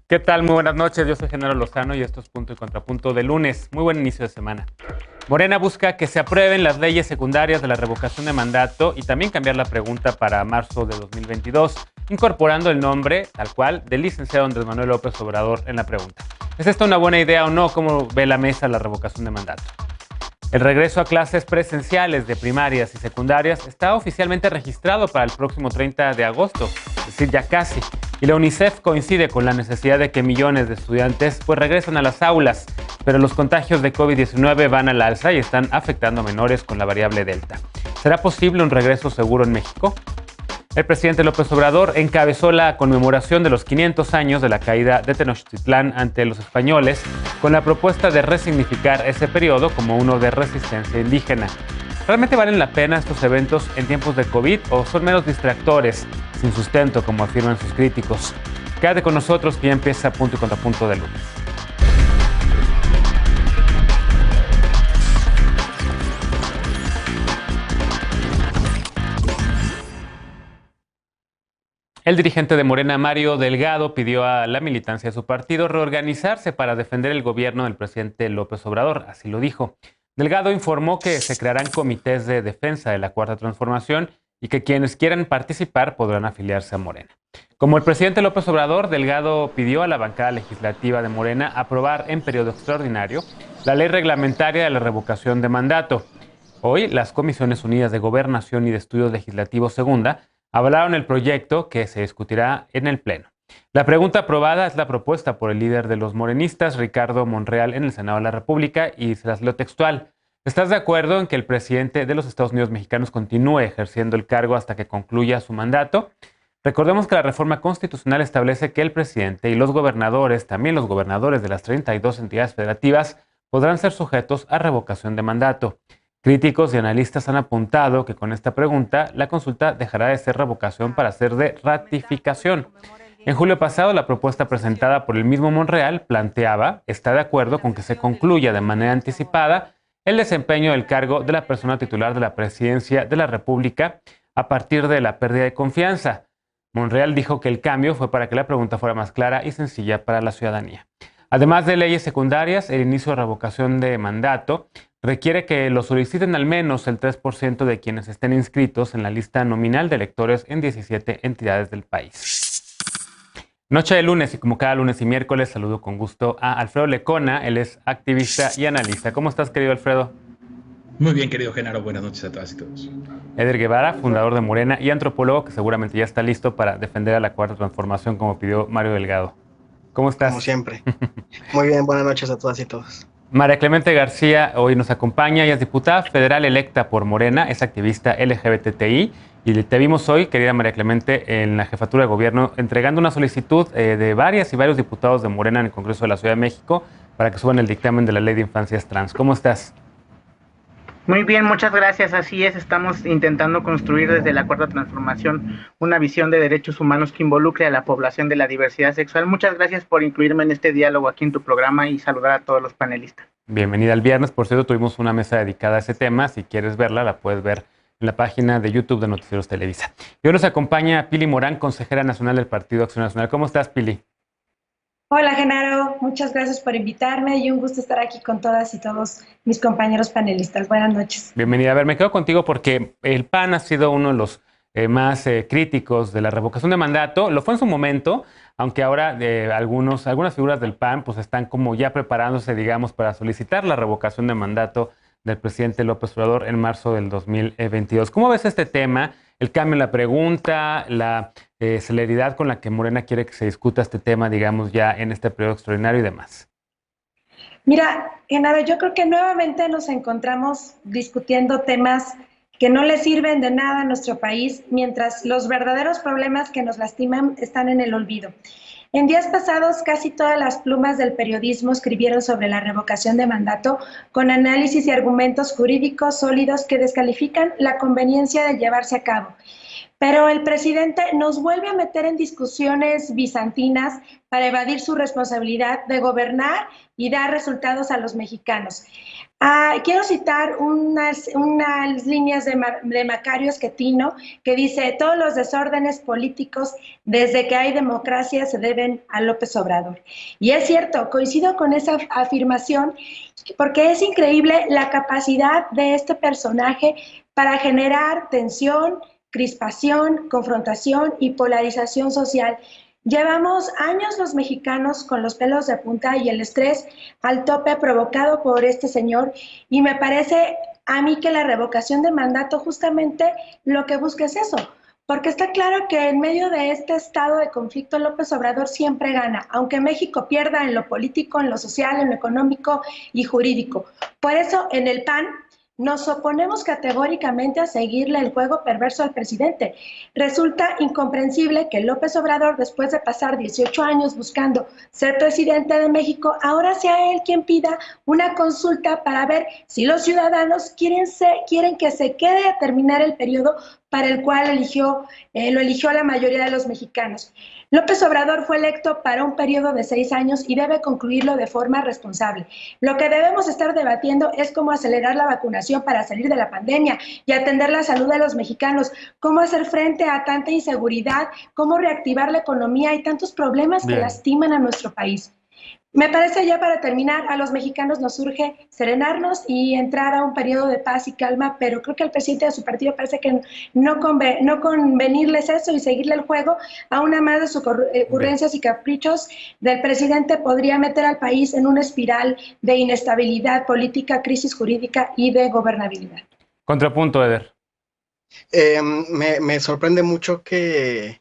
¿Qué tal? Muy buenas noches, yo soy Genaro Lozano y esto es Punto y Contrapunto de lunes. Muy buen inicio de semana. Morena busca que se aprueben las leyes secundarias de la revocación de mandato y también cambiar la pregunta para marzo de 2022, incorporando el nombre, tal cual, del licenciado Andrés Manuel López Obrador en la pregunta. ¿Es esta una buena idea o no? ¿Cómo ve la mesa la revocación de mandato? El regreso a clases presenciales de primarias y secundarias está oficialmente registrado para el próximo 30 de agosto, es decir, ya casi. Y la UNICEF coincide con la necesidad de que millones de estudiantes regresen a las aulas, pero los contagios de COVID-19 van al alza y están afectando a menores con la variable Delta. ¿Será posible un regreso seguro en México? El presidente López Obrador encabezó la conmemoración de los 500 años de la caída de Tenochtitlán ante los españoles con la propuesta de resignificar ese periodo como uno de resistencia indígena. ¿Realmente valen la pena estos eventos en tiempos de COVID o son meros distractores sin sustento, como afirman sus críticos? Quédate con nosotros que ya empieza Punto y Contrapunto de lunes. El dirigente de Morena, Mario Delgado, pidió a la militancia de su partido reorganizarse para defender el gobierno del presidente López Obrador, así lo dijo. Delgado informó que se crearán comités de defensa de la Cuarta Transformación y que quienes quieran participar podrán afiliarse a Morena. Como el presidente López Obrador, Delgado pidió a la bancada legislativa de Morena aprobar en periodo extraordinario la ley reglamentaria de la revocación de mandato. Hoy, las Comisiones Unidas de Gobernación y de Estudios Legislativos Segunda avalaron el proyecto que se discutirá en el Pleno. La pregunta aprobada es la propuesta por el líder de los morenistas, Ricardo Monreal, en el Senado de la República, y se las leo textual. ¿Estás de acuerdo en que el presidente de los Estados Unidos mexicanos continúe ejerciendo el cargo hasta que concluya su mandato? Recordemos que la reforma constitucional establece que el presidente y los gobernadores, también los gobernadores de las 32 entidades federativas, podrán ser sujetos a revocación de mandato. Críticos y analistas han apuntado que con esta pregunta la consulta dejará de ser revocación para ser de ratificación. En julio pasado, la propuesta presentada por el mismo Monreal planteaba, está de acuerdo con que se concluya de manera anticipada el desempeño del cargo de la persona titular de la presidencia de la República a partir de la pérdida de confianza. Monreal dijo que el cambio fue para que la pregunta fuera más clara y sencilla para la ciudadanía. Además de leyes secundarias, el inicio de revocación de mandato requiere que lo soliciten al menos el 3% de quienes estén inscritos en la lista nominal de electores en 17 entidades del país. Noche de lunes y como cada lunes y miércoles saludo con gusto a Alfredo Lecona, él es activista y analista. ¿Cómo estás, querido Alfredo? Muy bien, querido Genaro, buenas noches a todas y todos. Eder Guevara, fundador de Morena y antropólogo que seguramente ya está listo para defender a la Cuarta Transformación como pidió Mario Delgado. ¿Cómo estás? Como siempre. Muy bien, buenas noches a todas y todos. María Clemente García hoy nos acompaña, ella es diputada federal electa por Morena, es activista LGBTI y te vimos hoy, querida María Clemente, en la jefatura de gobierno entregando una solicitud de varias y varios diputados de Morena en el Congreso de la Ciudad de México para que suban el dictamen de la Ley de Infancias Trans. ¿Cómo estás? Muy bien, muchas gracias. Así es, estamos intentando construir desde la Cuarta Transformación una visión de derechos humanos que involucre a la población de la diversidad sexual. Muchas gracias por incluirme en este diálogo aquí en tu programa y saludar a todos los panelistas. Bienvenida al viernes. Por cierto, tuvimos una mesa dedicada a ese tema. Si quieres verla, la puedes ver en la página de YouTube de Noticieros Televisa. Y hoy nos acompaña Pili Morán, consejera nacional del Partido Acción Nacional. ¿Cómo estás, Pili? Hola, Genaro, muchas gracias por invitarme y un gusto estar aquí con todas y todos mis compañeros panelistas. Buenas noches. Bienvenida. A ver, me quedo contigo porque el PAN ha sido uno de los más críticos de la revocación de mandato. Lo fue en su momento, aunque ahora algunas figuras del PAN pues están como ya preparándose, digamos, para solicitar la revocación de mandato del presidente López Obrador en marzo del 2022. ¿Cómo ves este tema? El cambio en la pregunta, la celeridad con la que Morena quiere que se discuta este tema, digamos, ya en este periodo extraordinario y demás. Mira, Genaro, yo creo que nuevamente nos encontramos discutiendo temas que no le sirven de nada a nuestro país, mientras los verdaderos problemas que nos lastiman están en el olvido. En días pasados, casi todas las plumas del periodismo escribieron sobre la revocación de mandato con análisis y argumentos jurídicos sólidos que descalifican la conveniencia de llevarse a cabo. Pero el presidente nos vuelve a meter en discusiones bizantinas para evadir su responsabilidad de gobernar y dar resultados a los mexicanos. Quiero citar unas líneas de Macario Esquetino que dice: todos los desórdenes políticos desde que hay democracia se deben a López Obrador. Y es cierto, coincido con esa afirmación, porque es increíble la capacidad de este personaje para generar tensión, crispación, confrontación y polarización social. Llevamos años los mexicanos con los pelos de punta y el estrés al tope provocado por este señor, y me parece a mí que la revocación de mandato justamente lo que busca es eso, porque está claro que en medio de este estado de conflicto López Obrador siempre gana, aunque México pierda en lo político, en lo social, en lo económico y jurídico. Por eso en el PAN nos oponemos categóricamente a seguirle el juego perverso al presidente. Resulta incomprensible que López Obrador, después de pasar 18 años buscando ser presidente de México, ahora sea él quien pida una consulta para ver si los ciudadanos quieren que se quede a terminar el periodo para el cual lo eligió la mayoría de los mexicanos. López Obrador fue electo para un periodo de 6 años y debe concluirlo de forma responsable. Lo que debemos estar debatiendo es cómo acelerar la vacunación para salir de la pandemia y atender la salud de los mexicanos, cómo hacer frente a tanta inseguridad, cómo reactivar la economía y tantos problemas que lastiman a nuestro país. Me parece, ya para terminar, a los mexicanos nos urge serenarnos y entrar a un periodo de paz y calma, pero creo que al presidente de su partido parece que no convenirles eso y seguirle el juego. A una más de sus ocurrencias y caprichos del presidente podría meter al país en una espiral de inestabilidad política, crisis jurídica y de gobernabilidad. Contrapunto, Eder. Me sorprende mucho que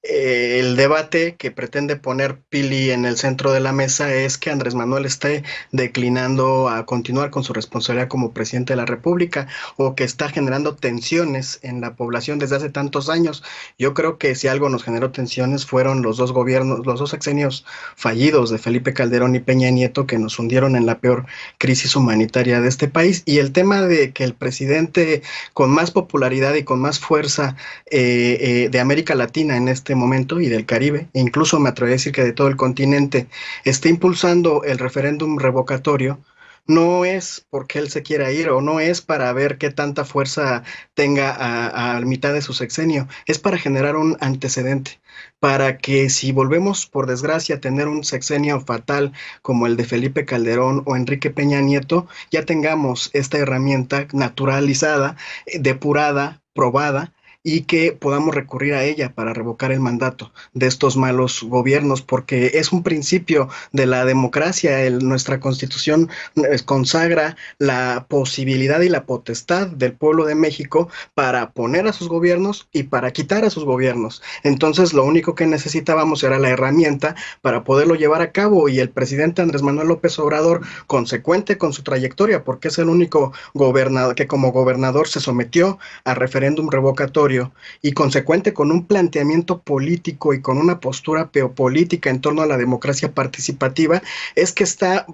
el debate que pretende poner Pili en el centro de la mesa es que Andrés Manuel esté declinando a continuar con su responsabilidad como presidente de la República, o que está generando tensiones en la población desde hace tantos años. Yo creo que si algo nos generó tensiones fueron los dos gobiernos, los dos sexenios fallidos de Felipe Calderón y Peña Nieto, que nos hundieron en la peor crisis humanitaria de este país. Y el tema de que el presidente con más popularidad y con más fuerza de América Latina en este momento y del Caribe, e incluso me atrevería a decir que de todo el continente, está impulsando el referéndum revocatorio, no es porque él se quiera ir, o no es para ver qué tanta fuerza tenga a mitad de su sexenio, es para generar un antecedente, para que si volvemos, por desgracia, a tener un sexenio fatal como el de Felipe Calderón o Enrique Peña Nieto, ya tengamos esta herramienta naturalizada, depurada, probada, y que podamos recurrir a ella para revocar el mandato de estos malos gobiernos, porque es un principio de la democracia. Nuestra Constitución consagra la posibilidad y la potestad del pueblo de México para poner a sus gobiernos y para quitar a sus gobiernos. Entonces, lo único que necesitábamos era la herramienta para poderlo llevar a cabo, y el presidente Andrés Manuel López Obrador, consecuente con su trayectoria, porque es el único gobernador que como gobernador se sometió a referéndum revocatorio, y consecuente con un planteamiento político y con una postura geopolítica en torno a la democracia participativa, es que está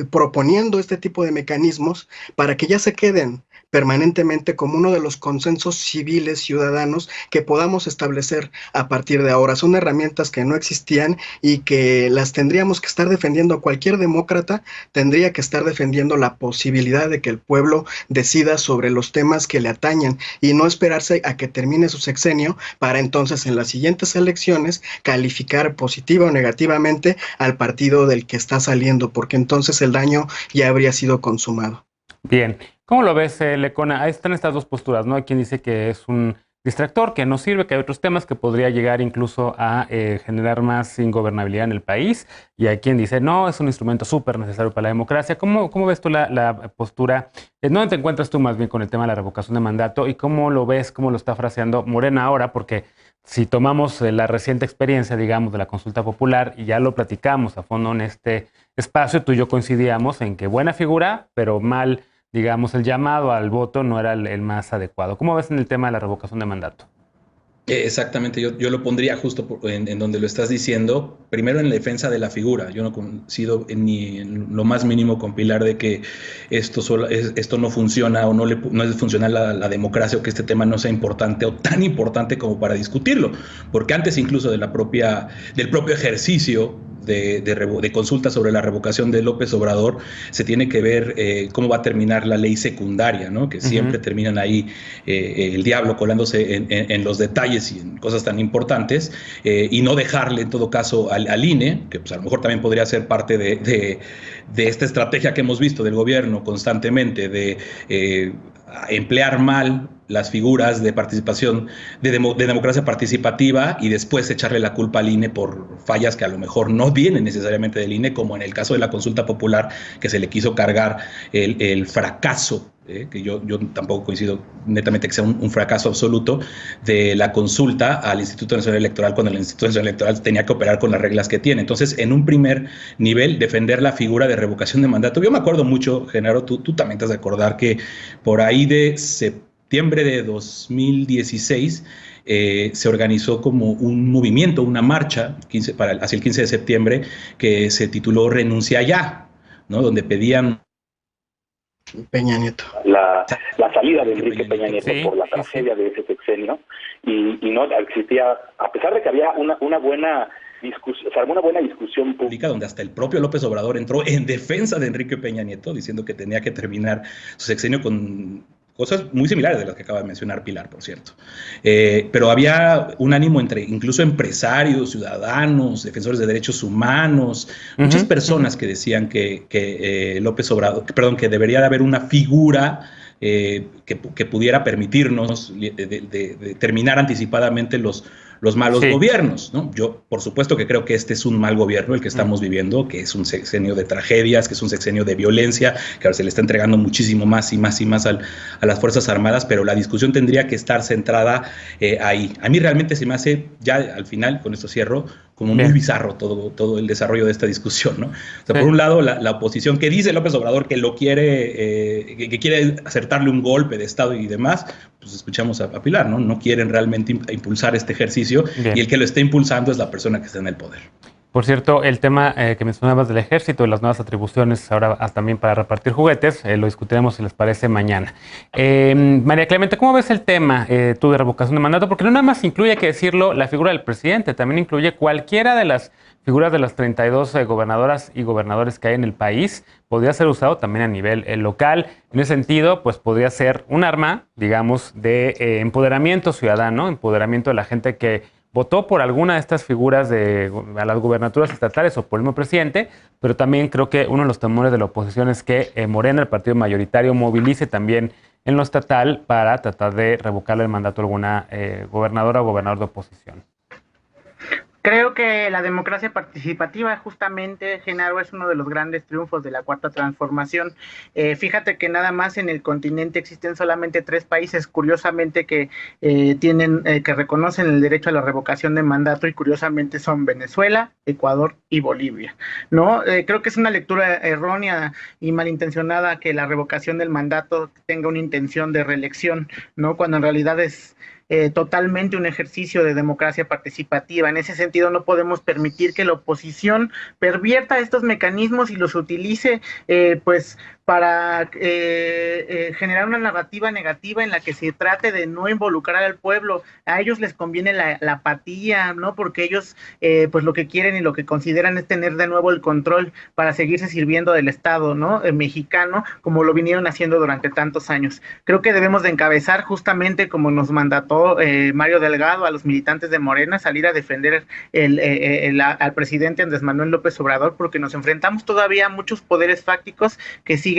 proponiendo este tipo de mecanismos para que ya se queden permanentemente como uno de los consensos civiles ciudadanos que podamos establecer a partir de ahora. Son herramientas que no existían y que las tendríamos que estar defendiendo. Cualquier demócrata tendría que estar defendiendo la posibilidad de que el pueblo decida sobre los temas que le atañen y no esperarse a que termine su sexenio para entonces en las siguientes elecciones calificar positiva o negativamente al partido del que está saliendo, porque entonces el daño ya habría sido consumado. Bien. ¿Cómo lo ves, Lecona? Ahí están estas dos posturas, ¿no? Hay quien dice que es un distractor, que no sirve, que hay otros temas que podría llegar incluso a generar más ingobernabilidad en el país, y hay quien dice, no, es un instrumento súper necesario para la democracia. ¿Cómo ves tú la postura? ¿Dónde te encuentras tú más bien con el tema de la revocación de mandato? ¿Y cómo lo ves, cómo lo está fraseando Morena ahora? Porque si tomamos la reciente experiencia, digamos, de la consulta popular, y ya lo platicamos a fondo en este espacio, tú y yo coincidíamos en que buena figura, pero mal, digamos, el llamado al voto no era el más adecuado. ¿Cómo ves en el tema de la revocación de mandato? Exactamente, yo lo pondría justo en donde lo estás diciendo, primero en la defensa de la figura. Yo no coincido ni en lo más mínimo con Pilar de que esto no funciona o no es funcional la democracia, o que este tema no sea importante o tan importante como para discutirlo, porque antes incluso del propio ejercicio de consulta sobre la revocación de López Obrador, se tiene que ver cómo va a terminar la ley secundaria, ¿no? Que siempre terminan ahí el diablo colándose en los detalles y en cosas tan importantes, y no dejarle en todo caso al INE, que pues a lo mejor también podría ser parte de esta estrategia que hemos visto del gobierno constantemente de emplear mal las figuras de participación, de democracia participativa, y después echarle la culpa al INE por fallas que a lo mejor no vienen necesariamente del INE, como en el caso de la consulta popular, que se le quiso cargar el fracaso, que yo tampoco coincido netamente que sea un fracaso absoluto, de la consulta al Instituto Nacional Electoral, cuando el Instituto Nacional Electoral tenía que operar con las reglas que tiene. Entonces, en un primer nivel, defender la figura de revocación de mandato. Yo me acuerdo mucho, Genaro, tú también te has de acordar que por ahí de septiembre de 2016 se organizó como un movimiento, una marcha hacia el 15 de septiembre, que se tituló Renuncia Ya, ¿no? Donde pedían Peña Nieto. La salida de Enrique Peña Nieto por la tragedia de ese sexenio, y no existía, a pesar de que había una buena discusión, se armó una buena discusión pública donde hasta el propio López Obrador entró en defensa de Enrique Peña Nieto, diciendo que tenía que terminar su sexenio con cosas muy similares de las que acaba de mencionar Pilar, por cierto. Pero había un ánimo entre incluso empresarios, ciudadanos, defensores de derechos humanos, muchas personas que decían que López Obrador, que debería de haber una figura que pudiera permitirnos de terminar anticipadamente los malos gobiernos, ¿no? Yo, por supuesto que creo que este es un mal gobierno el que estamos viviendo, que es un sexenio de tragedias, que es un sexenio de violencia, que ahora se le está entregando muchísimo más y más y más a las Fuerzas Armadas, pero la discusión tendría que estar centrada ahí. A mí realmente se me hace, ya al final, con esto cierro, como muy bizarro todo el desarrollo de esta discusión, ¿no? O sea, por un lado, la oposición, que dice López Obrador que lo quiere, que quiere acertarle un golpe de Estado y demás, pues escuchamos a Pilar, ¿no? No quieren realmente impulsar este ejercicio. Y el que lo está impulsando es la persona que está en el poder. Por cierto, el tema que mencionabas del ejército y las nuevas atribuciones ahora también para repartir juguetes, lo discutiremos, si les parece, mañana. María Clemente, ¿cómo ves el tema tú de revocación de mandato? Porque no nada más incluye, hay que decirlo, la figura del presidente, también incluye cualquiera de las figuras de las 32 gobernadoras y gobernadores que hay en el país. Podría ser usado también a nivel local. En ese sentido, pues podría ser un arma, digamos, de empoderamiento ciudadano, empoderamiento de la gente que votó por alguna de estas figuras a las gubernaturas estatales o por el mismo presidente, pero también creo que uno de los temores de la oposición es que Morena, el partido mayoritario, movilice también en lo estatal para tratar de revocarle el mandato a alguna gobernadora o gobernador de oposición. Creo que la democracia participativa, justamente, Genaro, es uno de los grandes triunfos de la Cuarta Transformación. Fíjate que nada más en el continente existen solamente 3 países, curiosamente, que que reconocen el derecho a la revocación de mandato, y curiosamente son Venezuela, Ecuador y Bolivia, ¿no? Creo que es una lectura errónea y malintencionada que la revocación del mandato tenga una intención de reelección, ¿no? Cuando en realidad es totalmente un ejercicio de democracia participativa. En ese sentido, no podemos permitir que la oposición pervierta estos mecanismos y los utilice pues para generar una narrativa negativa en la que se trate de no involucrar al pueblo. A ellos les conviene la apatía, ¿no? Porque ellos pues lo que quieren y lo que consideran es tener de nuevo el control para seguirse sirviendo del Estado, ¿no? Mexicano, como lo vinieron haciendo durante tantos años. Creo que debemos de encabezar, justamente como nos mandató Mario Delgado, a los militantes de Morena, salir a defender al presidente Andrés Manuel López Obrador, porque nos enfrentamos todavía a muchos poderes fácticos que siguen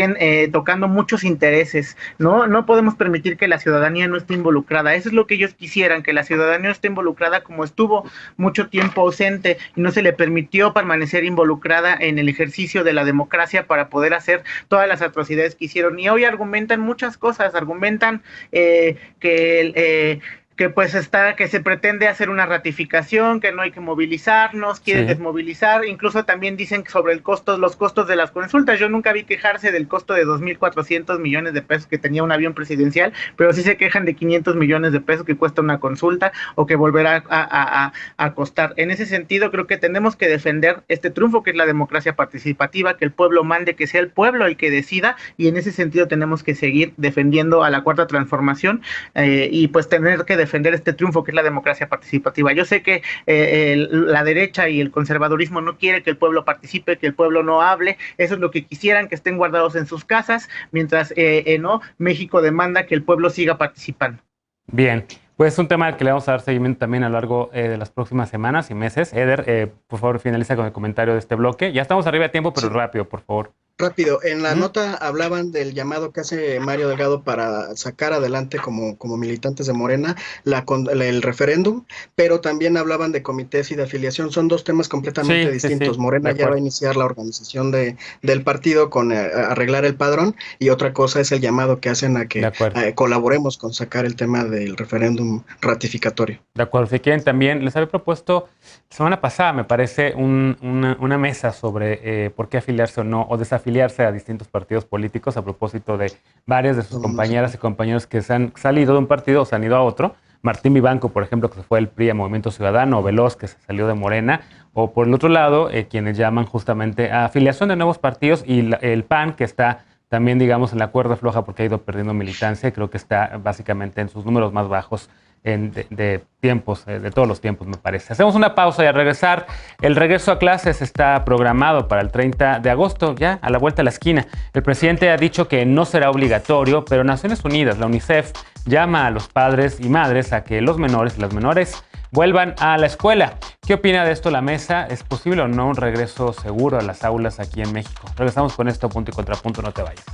tocando muchos intereses, ¿no? No podemos permitir que la ciudadanía no esté involucrada. Eso es lo que ellos quisieran, que la ciudadanía esté involucrada, como estuvo mucho tiempo ausente y no se le permitió permanecer involucrada en el ejercicio de la democracia para poder hacer todas las atrocidades que hicieron. Y hoy argumentan muchas cosas, argumentan que que pues que se pretende hacer una ratificación, que no hay que movilizarnos, quieren desmovilizar, incluso también dicen que sobre los costos de las consultas. Yo nunca vi quejarse del costo de 2.400 millones de pesos que tenía un avión presidencial, pero sí se quejan de 500 millones de pesos que cuesta una consulta o que volverá a costar. En ese sentido, creo que tenemos que defender este triunfo que es la democracia participativa, que el pueblo mande, que sea el pueblo el que decida, y en ese sentido tenemos que seguir defendiendo a la Cuarta Transformación y pues tener que defender este triunfo que es la democracia participativa. Yo sé que la derecha y el conservadurismo no quiere que el pueblo participe, que el pueblo no hable. Eso es lo que quisieran, que estén guardados en sus casas, mientras no, México demanda que el pueblo siga participando. Bien, pues es un tema al que le vamos a dar seguimiento también a lo largo de las próximas semanas y meses. Eder, por favor, finaliza con el comentario de este bloque. Ya estamos arriba de tiempo, pero rápido, por favor. Rápido, en la nota hablaban del llamado que hace Mario Delgado para sacar adelante como militantes de Morena el referéndum, pero también hablaban de comités y de afiliación. Son dos temas completamente distintos. Morena ya va a iniciar la organización del partido con arreglar el padrón, y otra cosa es el llamado que hacen a que colaboremos con sacar el tema del referéndum ratificatorio. De acuerdo, si quieren también, les había propuesto la semana pasada, me parece, una mesa sobre por qué afiliarse o no, o desafiliarse a distintos partidos políticos, a propósito de varias de sus compañeras y compañeros que se han salido de un partido o se han ido a otro. Martín Vivanco, por ejemplo, que se fue del PRI a Movimiento Ciudadano, o Veloz, que se salió de Morena, o por el otro lado, quienes llaman justamente a afiliación de nuevos partidos, y el PAN, que está también, digamos, en la cuerda floja porque ha ido perdiendo militancia, creo que está básicamente en sus números más bajos de tiempos, de todos los tiempos, me parece. Hacemos una pausa y al regresar, el regreso a clases está programado para el 30 de agosto, ya a la vuelta de la esquina. El presidente ha dicho que no será obligatorio, pero Naciones Unidas, la UNICEF, llama a los padres y madres a que los menores y las menores vuelvan a la escuela. ¿Qué opina de esto la mesa? ¿Es posible o no un regreso seguro a las aulas aquí en México? Regresamos con esto, punto y contrapunto, no te vayas.